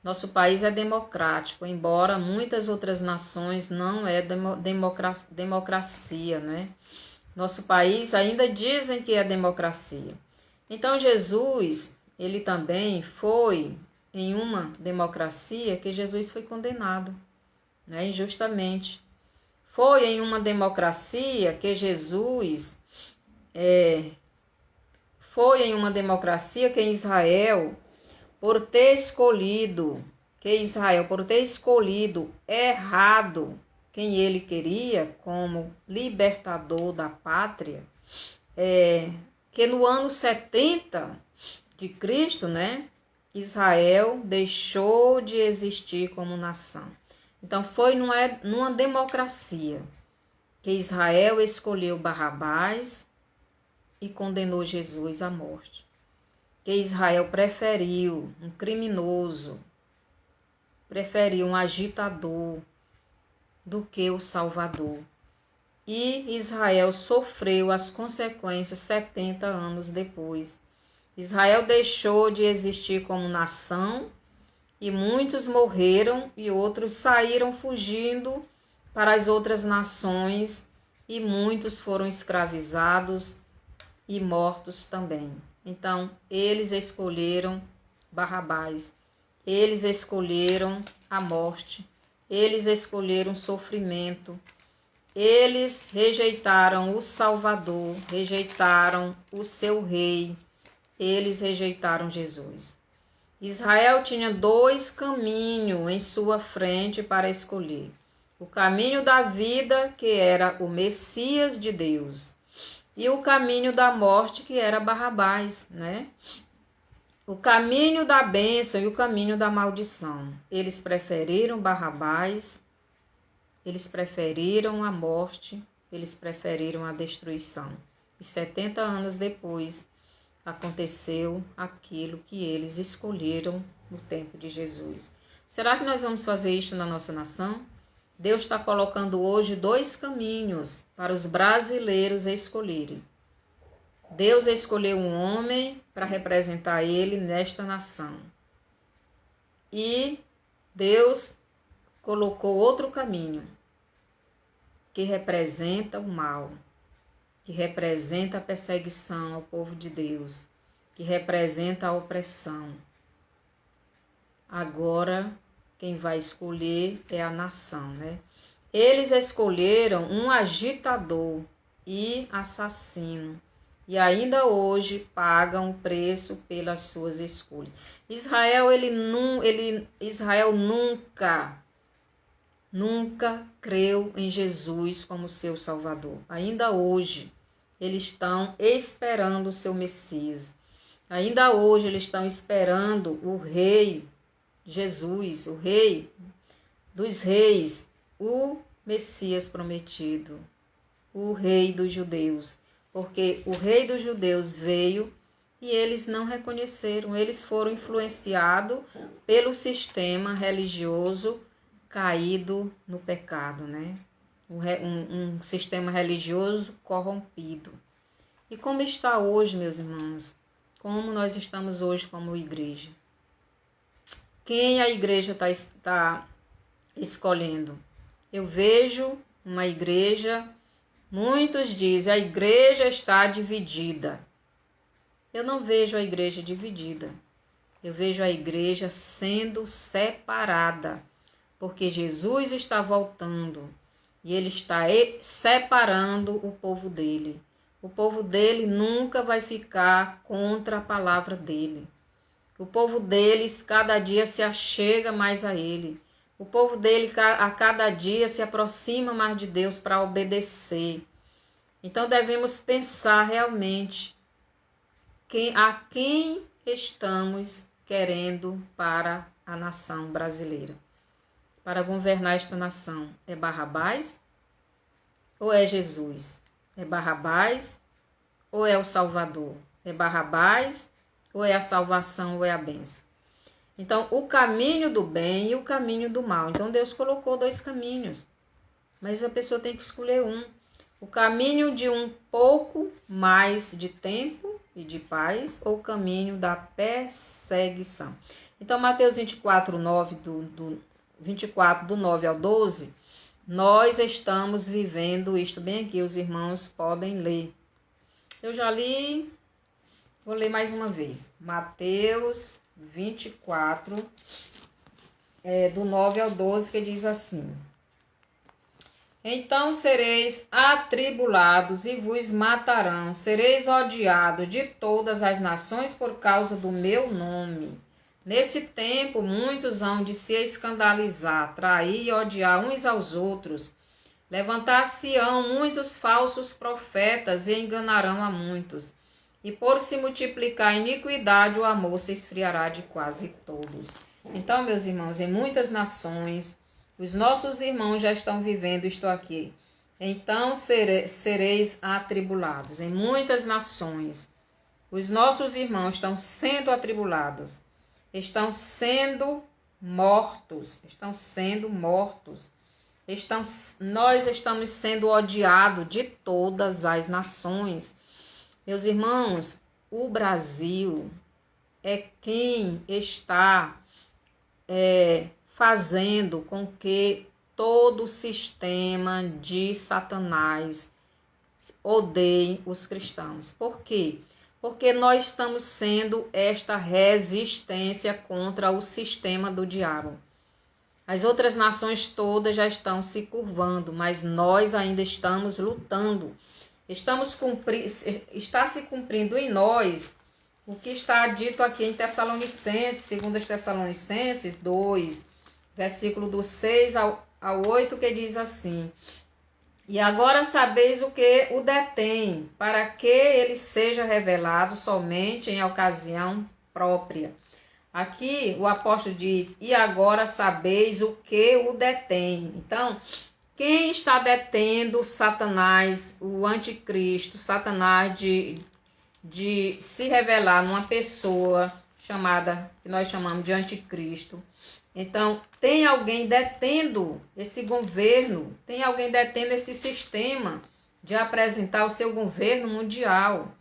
nosso país é democrático, embora muitas outras nações não é democracia, né? Nosso país ainda dizem que é democracia. Então, Jesus, ele também foi em uma democracia que Jesus foi condenado, né, injustamente. Foi em uma democracia que Jesus foi em uma democracia que Israel, por ter escolhido errado quem ele queria como libertador da pátria, que no ano 70 de Cristo, né, Israel deixou de existir como nação. Então foi numa democracia. que Israel escolheu Barrabás e condenou Jesus à morte. Que Israel preferiu um criminoso, preferiu um agitador do que o Salvador. E Israel sofreu as consequências 70 anos depois. Israel deixou de existir como nação e muitos morreram e outros saíram fugindo para as outras nações e muitos foram escravizados e mortos também. Então, eles escolheram Barrabás, eles escolheram a morte, eles escolheram o sofrimento, eles rejeitaram o Salvador, rejeitaram o seu rei, eles rejeitaram Jesus. Israel tinha 2 caminhos em sua frente para escolher. O caminho da vida, que era o Messias de Deus, e o caminho da morte, que era Barrabás, né? O caminho da bênção e o caminho da maldição. Eles preferiram Barrabás, eles preferiram a morte, eles preferiram a destruição. E 70 anos depois aconteceu aquilo que eles escolheram no tempo de Jesus. Será que nós vamos fazer isso na nossa nação? Deus está colocando hoje 2 caminhos para os brasileiros escolherem. Deus escolheu um homem para representar ele nesta nação. E Deus colocou outro caminho, que representa o mal, que representa a perseguição ao povo de Deus, que representa a opressão. Agora, quem vai escolher é a nação, né? Eles escolheram um agitador e assassino, e ainda hoje pagam o preço pelas suas escolhas. Israel nunca creu em Jesus como seu Salvador. Ainda hoje, eles estão esperando o seu Messias. Ainda hoje, eles estão esperando o Rei Jesus, o Rei dos Reis, o Messias prometido, o Rei dos Judeus. Porque o Rei dos Judeus veio e eles não reconheceram. Eles foram influenciados pelo sistema religioso caído no pecado, né? Um sistema religioso corrompido. E como está hoje, meus irmãos? Como nós estamos hoje como igreja? Quem a igreja está escolhendo? Eu vejo uma igreja, muitos dizem, a igreja está dividida. Eu não vejo a igreja dividida. Eu vejo a igreja sendo separada. Porque Jesus está voltando e ele está separando o povo dele. O povo dele nunca vai ficar contra a palavra dele. O povo deles cada dia se achega mais a ele. O povo dele a cada dia se aproxima mais de Deus para obedecer. Então devemos pensar realmente a quem estamos querendo para a nação brasileira. Para governar esta nação, é Barrabás ou é Jesus? É Barrabás ou é o Salvador? É Barrabás ou é a salvação ou é a bênção? Então, o caminho do bem e o caminho do mal. Então, Deus colocou 2 caminhos, mas a pessoa tem que escolher um. O caminho de um pouco mais de tempo e de paz ou o caminho da perseguição. Então, Mateus 24, 9 24, do 9 ao 12, nós estamos vivendo isto bem aqui, os irmãos podem ler. Eu já li, vou ler mais uma vez. Mateus 24, do 9 ao 12, que diz assim: Então sereis atribulados e vos matarão, sereis odiados de todas as nações por causa do meu nome. Nesse tempo, muitos hão de se escandalizar, trair e odiar uns aos outros. Levantar-se-ão muitos falsos profetas e enganarão a muitos. E por se multiplicar a iniquidade, o amor se esfriará de quase todos. Então, meus irmãos, em muitas nações, os nossos irmãos já estão vivendo isto aqui. então sereis atribulados. Em muitas nações, os nossos irmãos estão sendo atribulados, estão sendo mortos, nós estamos sendo odiados de todas as nações. Meus irmãos, o Brasil é quem está fazendo com que todo o sistema de Satanás odeie os cristãos. Por quê? Porque nós estamos sendo esta resistência contra o sistema do diabo. As outras nações todas já estão se curvando, mas nós ainda estamos lutando. Está se cumprindo em nós o que está dito aqui em Tessalonicenses, 2 Tessalonicenses 2, versículo do 6 ao 8, que diz assim: e agora sabeis o que o detém, para que ele seja revelado somente em ocasião própria. Aqui o apóstolo diz: e agora sabeis o que o detém. Então, quem está detendo Satanás, o anticristo, Satanás de se revelar numa pessoa chamada, que nós chamamos de anticristo? Então, tem alguém detendo esse governo, tem alguém detendo esse sistema de apresentar o seu governo mundial.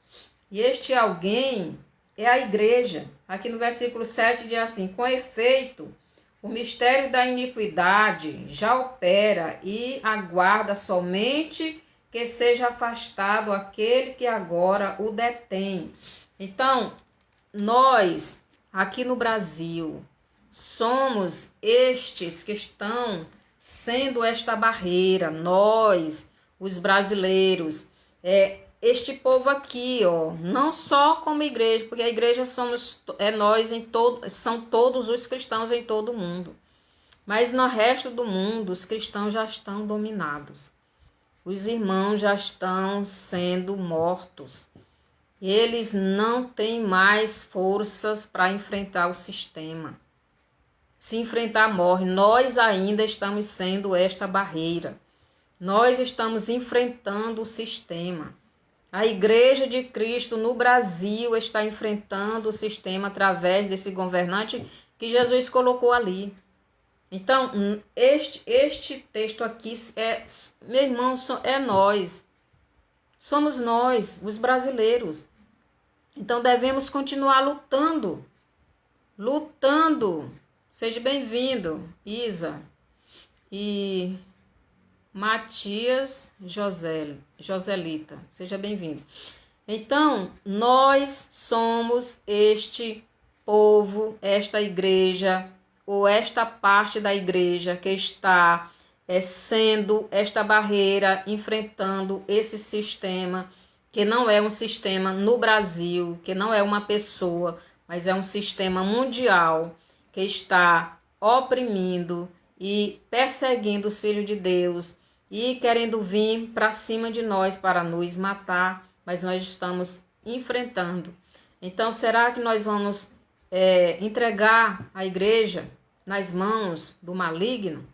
E este alguém é a igreja. Aqui no versículo 7 diz assim: com efeito, o mistério da iniquidade já opera e aguarda somente que seja afastado aquele que agora o detém. Então, nós, aqui no Brasil, somos estes que estão sendo esta barreira. Nós, os brasileiros, este povo aqui, não só como igreja, porque a igreja somos nós são todos os cristãos em todo o mundo. Mas no resto do mundo, os cristãos já estão dominados. Os irmãos já estão sendo mortos. Eles não têm mais forças para enfrentar o sistema. Se enfrentar, morre. Nós ainda estamos sendo esta barreira. Nós estamos enfrentando o sistema. A Igreja de Cristo no Brasil está enfrentando o sistema através desse governante que Jesus colocou ali. Então, este texto aqui meu irmão, é nós. Somos nós, os brasileiros. Então, devemos continuar lutando. Seja bem-vindo, Isa e Matias Joselita. Seja bem-vindo. Então, nós somos este povo, esta igreja, ou esta parte da igreja que está sendo esta barreira, enfrentando esse sistema, que não é um sistema no Brasil, que não é uma pessoa, mas é um sistema mundial, que está oprimindo e perseguindo os filhos de Deus e querendo vir para cima de nós para nos matar, mas nós estamos enfrentando. Então, será que nós vamos entregar a igreja nas mãos do maligno?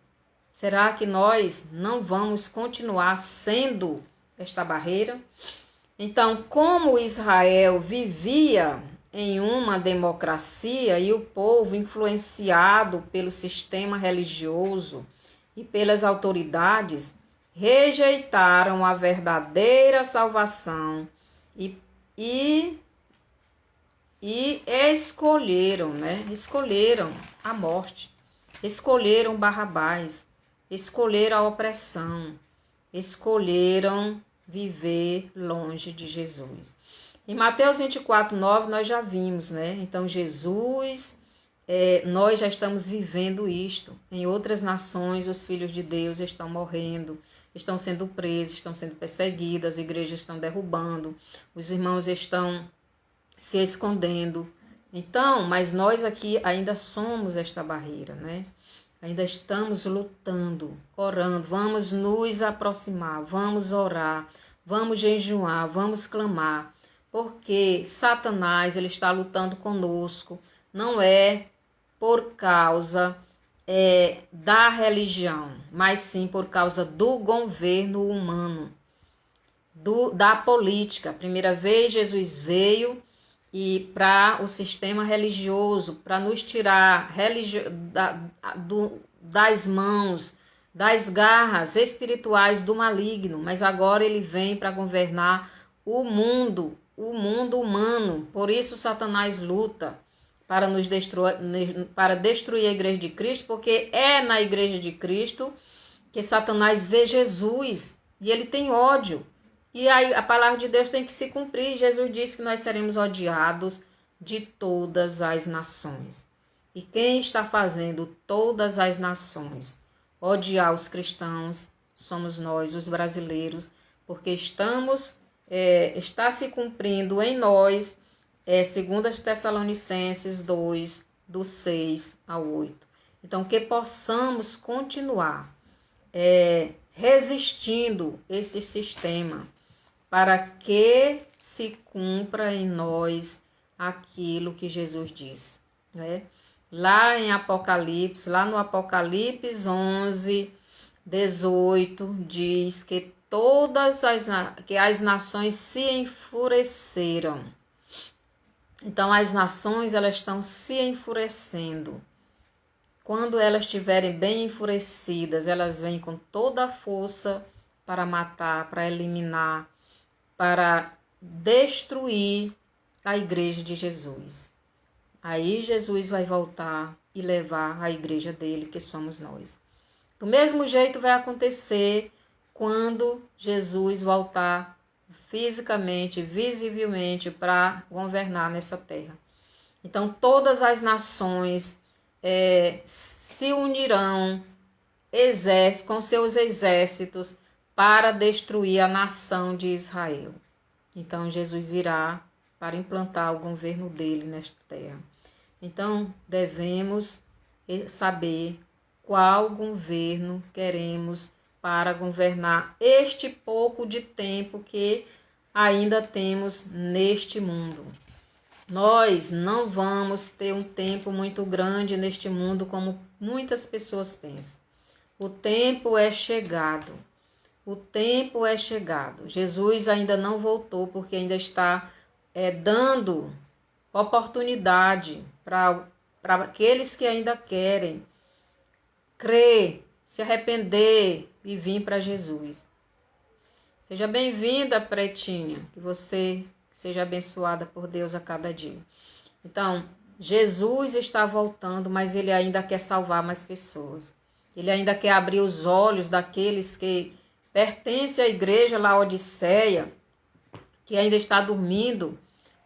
Será que nós não vamos continuar sendo esta barreira? Então, como Israel vivia em uma democracia e o povo influenciado pelo sistema religioso e pelas autoridades rejeitaram a verdadeira salvação e escolheram a morte, escolheram Barrabás, escolheram a opressão, escolheram viver longe de Jesus. Em Mateus 24, 9, nós já vimos, né? Então, Jesus, nós já estamos vivendo isto. Em outras nações, os filhos de Deus estão morrendo, estão sendo presos, estão sendo perseguidos, as igrejas estão derrubando, os irmãos estão se escondendo. Então, mas nós aqui ainda somos esta barreira, né? Ainda estamos lutando, orando, vamos nos aproximar, vamos orar, vamos jejuar, vamos clamar. Porque Satanás, ele está lutando conosco, não é por causa da religião, mas sim por causa do governo humano, da política. A primeira vez Jesus veio e para o sistema religioso, para nos tirar das mãos, das garras espirituais do maligno, mas agora ele vem para governar o mundo humano. Por isso Satanás luta para para destruir a igreja de Cristo, porque é na igreja de Cristo que Satanás vê Jesus e ele tem ódio. E aí a palavra de Deus tem que se cumprir. Jesus disse que nós seremos odiados de todas as nações. E quem está fazendo todas as nações odiar os cristãos somos nós, os brasileiros, porque está se cumprindo em nós 2 Tessalonicenses 2, do 6 ao 8. Então, que possamos continuar resistindo esse sistema, para que se cumpra em nós aquilo que Jesus disse, né? Lá em Apocalipse, lá no Apocalipse 11, 18, diz que as nações se enfureceram. Então, as nações, elas estão se enfurecendo. Quando elas estiverem bem enfurecidas, elas vêm com toda a força para matar, para eliminar, para destruir a igreja de Jesus. Aí Jesus vai voltar e levar a igreja dele, que somos nós. Do mesmo jeito vai acontecer quando Jesus voltar fisicamente, visivelmente, para governar nessa terra. Então, todas as nações se unirão com seus exércitos para destruir a nação de Israel. Então, Jesus virá para implantar o governo dele nesta terra. Então, devemos saber qual governo queremos para governar este pouco de tempo que ainda temos neste mundo. Nós não vamos ter um tempo muito grande neste mundo como muitas pessoas pensam. O tempo é chegado. O tempo é chegado. Jesus ainda não voltou porque ainda está dando oportunidade para aqueles que ainda querem crer, se arrepender e vir para Jesus. Seja bem-vinda, pretinha, que você seja abençoada por Deus a cada dia. Então, Jesus está voltando, mas ele ainda quer salvar mais pessoas. Ele ainda quer abrir os olhos daqueles que pertencem à igreja Laodiceia, que ainda está dormindo,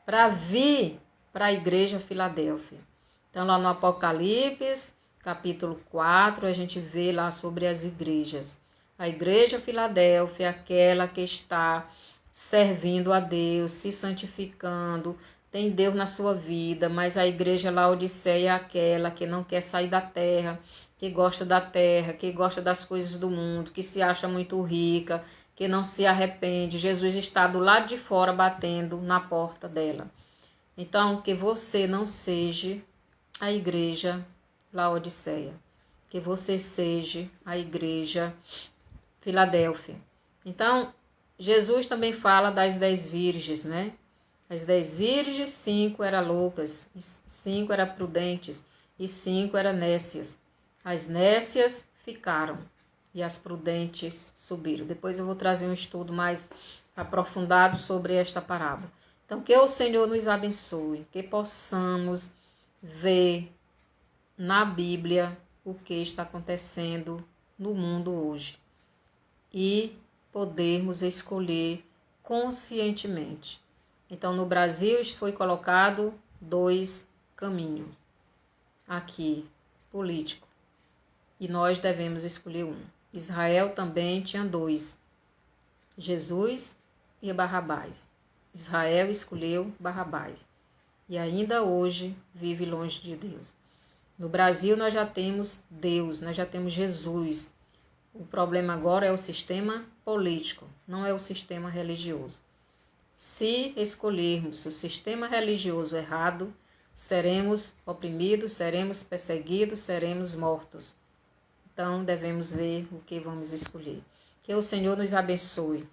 para vir para a igreja Filadélfia. Então, lá no Apocalipse, capítulo 4, a gente vê lá sobre as igrejas. A igreja Filadélfia é aquela que está servindo a Deus, se santificando, tem Deus na sua vida, mas a igreja Laodiceia é aquela que não quer sair da terra, que gosta da terra, que gosta das coisas do mundo, que se acha muito rica, que não se arrepende. Jesus está do lado de fora batendo na porta dela. Então, que você não seja a igreja Laodiceia, que você seja a igreja Filadélfia. Então, Jesus também fala das 10 virgens, né? As 10 virgens, 5 eram loucas, 5 eram prudentes e 5 eram nécias. As nécias ficaram e as prudentes subiram. Depois eu vou trazer um estudo mais aprofundado sobre esta parábola. Então, que o Senhor nos abençoe, que possamos ver na Bíblia o que está acontecendo no mundo hoje e podermos escolher conscientemente. Então, no Brasil foi colocado 2 caminhos aqui, político, e nós devemos escolher um. Israel também tinha 2, Jesus e Barrabás. Israel escolheu Barrabás e ainda hoje vive longe de Deus. No Brasil nós já temos Deus, nós já temos Jesus. O problema agora é o sistema político, não é o sistema religioso. Se escolhermos o sistema religioso errado, seremos oprimidos, seremos perseguidos, seremos mortos. Então, devemos ver o que vamos escolher. Que o Senhor nos abençoe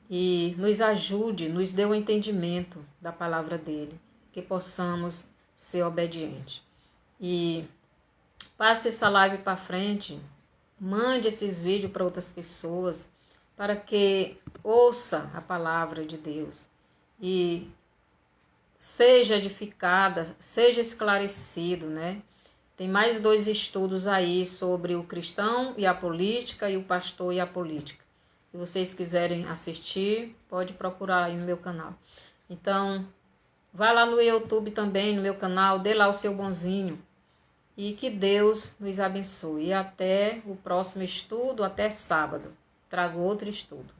e nos ajude, nos dê o entendimento da palavra dele, que possamos ser obedientes. E passe essa live para frente, mande esses vídeos para outras pessoas, para que ouça a palavra de Deus e seja edificada, seja esclarecido, né? Tem mais 2 estudos aí sobre o cristão e a política e o pastor e a política. Se vocês quiserem assistir, pode procurar aí no meu canal. Então, vá lá no YouTube também, no meu canal, dê lá o seu bonzinho. E que Deus nos abençoe. E até o próximo estudo, até sábado. Trago outro estudo.